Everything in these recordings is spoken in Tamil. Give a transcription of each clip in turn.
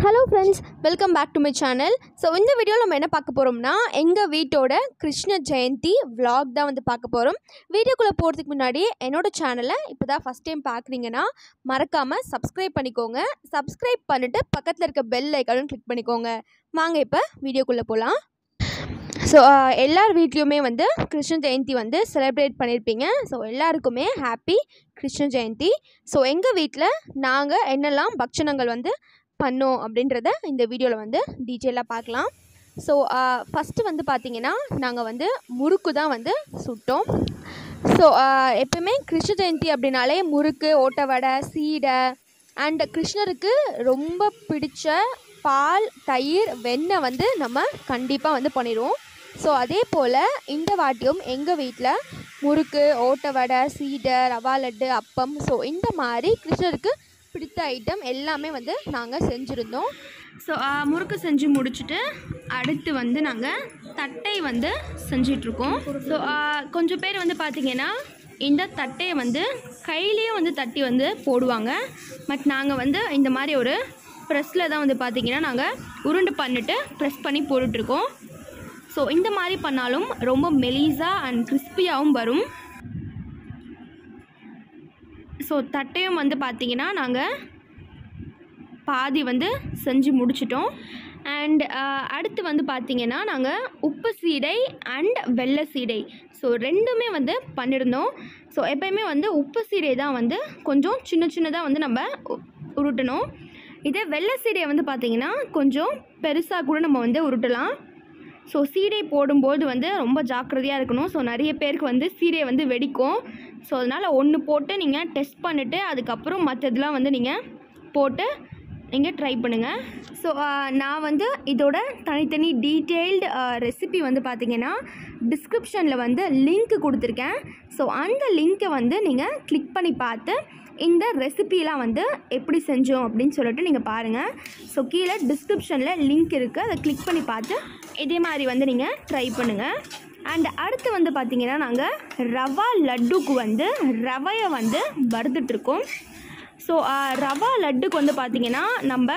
Hello friends, welcome back to my channel. So இந்த வீடியோவில் நம்ம என்ன பார்க்க போகிறோம்னா, எங்கள் வீட்டோட கிருஷ்ண ஜெயந்தி vlog தான் வந்து பார்க்க போகிறோம். வீடியோக்குள்ளே போகிறதுக்கு முன்னாடி என்னோடய சேனலை இப்போ தான் ஃபஸ்ட் டைம் பார்க்குறீங்கன்னா மறக்காமல் சப்ஸ்கிரைப் பண்ணிக்கோங்க. சப்ஸ்கிரைப் பண்ணிவிட்டு பக்கத்தில் இருக்க பெல் ஐக்கானும் கிளிக் பண்ணிக்கோங்க. வாங்க இப்போ வீடியோக்குள்ளே போகலாம். ஸோ எல்லார் வீட்லேயுமே வந்து கிருஷ்ண ஜெயந்தி வந்து செலிப்ரேட் பண்ணியிருப்பீங்க. ஸோ எல்லாருக்குமே ஹாப்பி கிருஷ்ண ஜெயந்தி. ஸோ எங்கள் வீட்டில் நாங்கள் என்னெல்லாம் பக்ஷணங்கள் வந்து பண்ணோம் அப்படின்றத இந்த வீடியோவில் வந்து டீட்டெயிலாக பார்க்கலாம். ஸோ ஃபஸ்ட்டு வந்து பார்த்திங்கன்னா நாங்கள் வந்து முறுக்கு தான் வந்து சுட்டோம். ஸோ எப்போயுமே கிருஷ்ண ஜெயந்தி அப்படின்னாலே முறுக்கு, ஓட்டை வடை, சீடை அண்ட் கிருஷ்ணருக்கு ரொம்ப பிடிச்ச பால், தயிர், வெண்ணெய் வந்து நம்ம கண்டிப்பாக வந்து பண்ணிடுவோம். ஸோ அதே போல் இந்த வாட்டியும் எங்கள் வீட்டில் முறுக்கு, ஓட்டை வடை, சீடை, ரவா லட்டு, அப்பம், ஸோ இந்த மாதிரி கிருஷ்ணருக்கு பிடித்த ஐட்டம் எல்லாமே வந்து நாங்கள் செஞ்சுருந்தோம். ஸோ முறுக்கு செஞ்சு முடிச்சுட்டு அடுத்து வந்து நாங்கள் தட்டை வந்து செஞ்சிட்ருக்கோம். ஸோ கொஞ்சம் பேர் வந்து பார்த்திங்கன்னா இந்த தட்டையை வந்து கையிலேயே வந்து தட்டி வந்து போடுவாங்க. பட் நாங்கள் வந்து இந்த மாதிரி ஒரு ப்ரெஸ்ஸில் தான் வந்து பார்த்திங்கன்னா நாங்கள் உருண்டு பண்ணிட்டு ப்ரெஸ் பண்ணி போட்டுட்ருக்கோம். ஸோ இந்த மாதிரி பண்ணாலும் ரொம்ப மெலிசாக அண்ட் கிறிஸ்பியாகவும் வரும். ஸோ தட்டையும் வந்து பார்த்திங்கன்னா நாங்கள் பாதி வந்து செஞ்சு முடிச்சிட்டோம். அண்ட் அடுத்து வந்து பார்த்திங்கன்னா நாங்கள் உப்பு சீடை அண்ட் வெள்ளை சீடை ஸோ ரெண்டுமே வந்து பண்ணியிருந்தோம். ஸோ எப்போயுமே வந்து உப்பு சீடை தான் வந்து கொஞ்சம் சின்ன சின்னதாக வந்து நம்ம உருட்டணும். இதே வெள்ளை சீடையை வந்து பார்த்திங்கன்னா கொஞ்சம் பெருசாக கூட நம்ம வந்து உருட்டலாம். ஸோ சீடை போடும்போது வந்து ரொம்ப ஜாக்கிரதையாக இருக்கணும். ஸோ நிறைய பேருக்கு வந்து சீடையை வந்து வெடிக்கும். ஸோ அதனால் ஒன்று போட்டு நீங்கள் டெஸ்ட் பண்ணிவிட்டு அதுக்கப்புறம் மற்றதெல்லாம் வந்து நீங்கள் போட்டு நீங்கள் ட்ரை பண்ணுங்கள். ஸோ நான் வந்து இதோட தனித்தனி டீட்டெயில்டு ரெசிபி வந்து பார்த்திங்கன்னா டிஸ்கிரிப்ஷனில் வந்து லிங்க் கொடுத்துருக்கேன். ஸோ அந்த லிங்க்கை வந்து நீங்கள் கிளிக் பண்ணி பார்த்து இந்த ரெசிபிலாம் வந்து எப்படி செஞ்சோம் அப்படின்னு சொல்லிட்டு நீங்கள் பாருங்கள். ஸோ கீழே டிஸ்கிரிப்ஷனில் லிங்க் இருக்குது, அதை கிளிக் பண்ணி பார்த்து இதே மாதிரி வந்து நீங்கள் ட்ரை பண்ணுங்கள். அண்ட் அடுத்து வந்து பார்த்திங்கன்னா நாங்கள் ரவா லட்டுக்கு வந்து ரவையை வந்து வறுத்துட்ருக்கோம். ஸோ ரவா லட்டுக்கு வந்து பார்த்திங்கன்னா நம்ம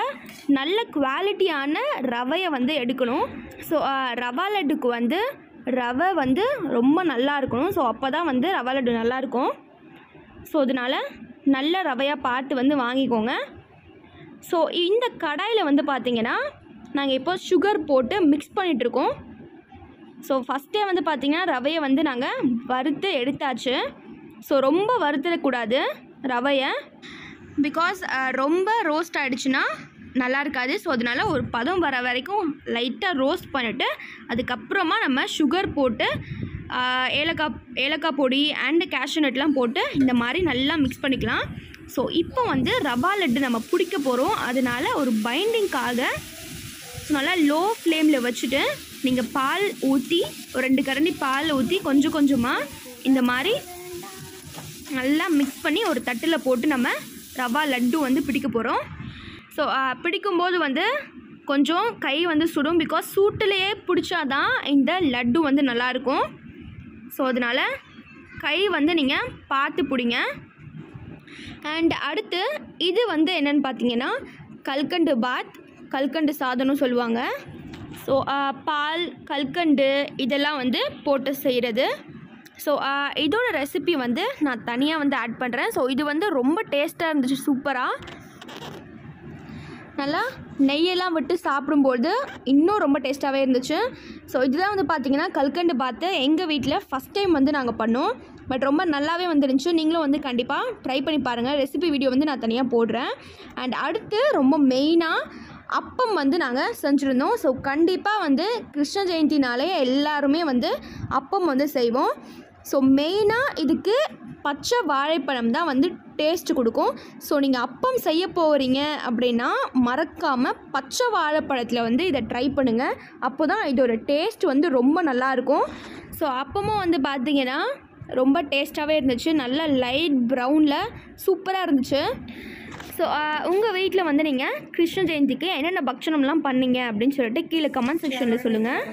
நல்ல குவாலிட்டியான ரவையை வந்து எடுக்கணும். ஸோ ரவா லட்டுக்கு வந்து ரவை வந்து ரொம்ப நல்லா இருக்கணும். ஸோ அப்போ தான் வந்து ரவா லட்டு நல்லாயிருக்கும். ஸோ அதனால் நல்ல ரவையாக பார்த்து வந்து வாங்கிக்கோங்க. ஸோ இந்த கடாயில் வந்து பார்த்திங்கன்னா நாங்கள் இப்போ சுகர் போட்டு மிக்ஸ் பண்ணிகிட்ருக்கோம். ஸோ ஃபஸ்ட்டே வந்து பார்த்திங்கன்னா ரவையை வந்து நாங்கள் வறுத்து எடுத்தாச்சு. ஸோ ரொம்ப வறுத்துடக்கூடாது ரவையை, பிகாஸ் ரொம்ப ரோஸ்ட் ஆகிடுச்சுன்னா நல்லா இருக்காது. ஸோ அதனால் ஒரு பதம் வர வரைக்கும் லைட்டாக ரோஸ்ட் பண்ணிவிட்டு அதுக்கப்புறமா நம்ம சுகர் போட்டு ஏலக்காய் பொடி அண்டு கேஷ்யூ நட்லாம் போட்டு இந்த மாதிரி நல்லா மிக்ஸ் பண்ணிக்கலாம். ஸோ இப்போ வந்து ரவா லட்டு நம்ம பிடிக்க போகிறோம். அதனால் ஒரு பைண்டிங்காக ஸோ நல்லா லோ ஃப்ளேமில் வச்சுட்டு நீங்கள் பால் ஊற்றி ஒரு 2 கரண்டி பால் ஊற்றி கொஞ்சம் கொஞ்சமாக இந்த மாதிரி நல்லா மிக்ஸ் பண்ணி ஒரு தட்டில் போட்டு நம்ம ரவா லட்டு வந்து பிடிக்க போகிறோம். ஸோ பிடிக்கும்போது வந்து கொஞ்சம் கை வந்து சுடும், பிகாஸ் சூட்டிலேயே பிடிச்சாதான் இந்த லட்டு வந்து நல்லாயிருக்கும். ஸோ அதனால் கை வந்து நீங்கள் பார்த்து பிடிங்க. அண்ட் அடுத்து இது வந்து என்னென்னு பார்த்தீங்கன்னா கல்கண்டு பாத், கல்கண்டு சாதம்னு சொல்லுவாங்க. ஸோ பால், கல்கண்டு இதெல்லாம் வந்து போட்டு செய்கிறது. ஸோ இதோட ரெசிபி வந்து நான் தனியாக வந்து ஆட் பண்ணுறேன். ஸோ இது வந்து ரொம்ப டேஸ்ட்டாக இருந்துச்சு, சூப்பராக நல்லா நெய்யெல்லாம் விட்டு சாப்பிடும்போது இன்னும் ரொம்ப டேஸ்ட்டாகவே இருந்துச்சு. ஸோ இதுதான் வந்து பார்த்திங்கன்னா கல்கண்டு பாத்து எங்கள் வீட்டில் ஃபஸ்ட் டைம் வந்து நாங்கள் பண்ணோம். பட் ரொம்ப நல்லாவே வந்துருந்துச்சு. நீங்களும் வந்து கண்டிப்பாக ட்ரை பண்ணி பாருங்கள். ரெசிபி வீடியோ வந்து நான் தனியாக போடுறேன். அண்ட் அடுத்து ரொம்ப மெயினாக அப்பம் வந்து நாங்கள் செஞ்சுருந்தோம். ஸோ கண்டிப்பாக வந்து கிருஷ்ண ஜெயந்தினாலே எல்லாருமே வந்து அப்பம் வந்து செய்வோம். ஸோ மெயினாக இதுக்கு பச்சை வாழைப்பழம் தான் வந்து டேஸ்ட்டு கொடுக்கும். ஸோ நீங்கள் அப்பம் செய்ய போகிறீங்க அப்படின்னா மறக்காமல் பச்சை வாழைப்பழத்தில் வந்து இதை ட்ரை பண்ணுங்கள். அப்போ தான் இதோட டேஸ்ட் வந்து ரொம்ப நல்லாயிருக்கும். ஸோ அப்பமும் வந்து பார்த்திங்கன்னா ரொம்ப டேஸ்ட்டாகவே இருந்துச்சு. நல்லா லைட் ப்ரௌனில் சூப்பராக இருந்துச்சு. ஸோ உங்கள் வீட்டில் வந்து நீங்கள் கிருஷ்ண ஜெயந்திக்கு என்னென்ன பக்ஷணம்லாம் பண்ணீங்க அப்படின்னு சொல்லிட்டு கீழே கமெண்ட் செக்ஷனில் சொல்லுங்கள்.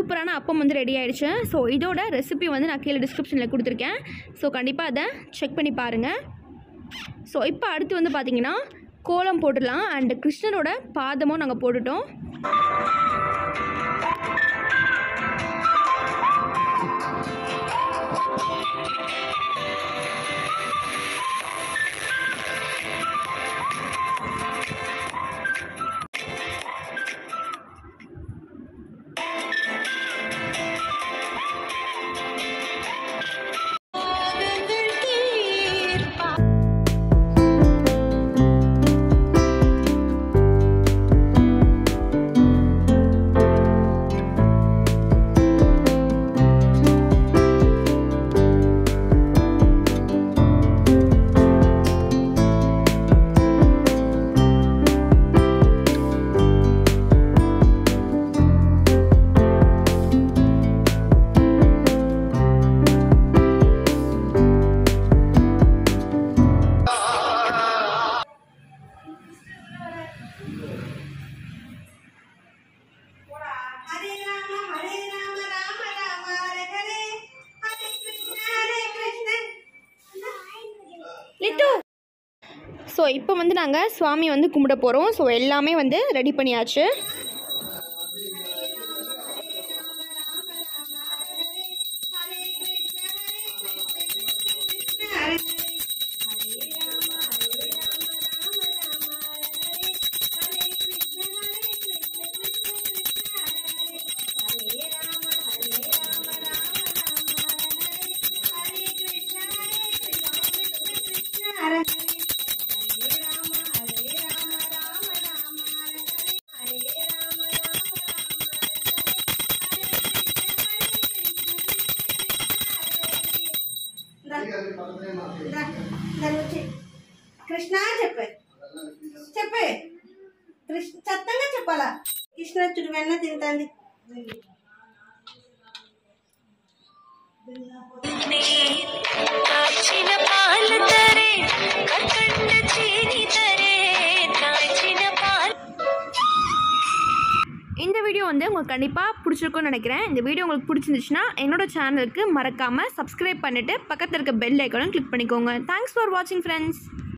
சூப்பரான அப்பம் வந்து ரெடி ஆகிடுச்சு. ஸோ இதோட ரெசிபி வந்து நான் கீழே டிஸ்கிரிப்ஷனில் கொடுத்துருக்கேன். ஸோ கண்டிப்பாக அதை செக் பண்ணி பாருங்கள். ஸோ இப்போ அடுத்து வந்து பார்த்திங்கன்னா கோலம் போட்டுடலாம். அண்டு கிருஷ்ணரோட பாதமும் நாங்கள் போட்டுட்டோம். ஸோ இப்போ வந்து நாங்கள் சுவாமி வந்து கும்பிட போகிறோம். ஸோ எல்லாமே வந்து ரெடி பண்ணியாச்சு. కృష్ణ చెప్పే చెప్పే సత్తంగా చెప్పాలా. కృష్ణ చుడు వెన్న తింటుంది. இந்த வீடியோ வந்து உங்களுக்கு கண்டிப்பாக பிடிச்சிருக்கும்னு நினைக்கிறேன். இந்த வீடியோ உங்களுக்கு பிடிச்சிருந்துச்சுன்னா என்னோட சேனலுக்கு மறக்காமல் சப்ஸ்கிரைப் பண்ணிவிட்டு பக்கத்தில் இருக்க பெல் ஐக்கானும் கிளிக் பண்ணிக்கோங்க. தேங்க்ஸ் ஃபார் வாட்சிங் ஃப்ரெண்ட்ஸ்.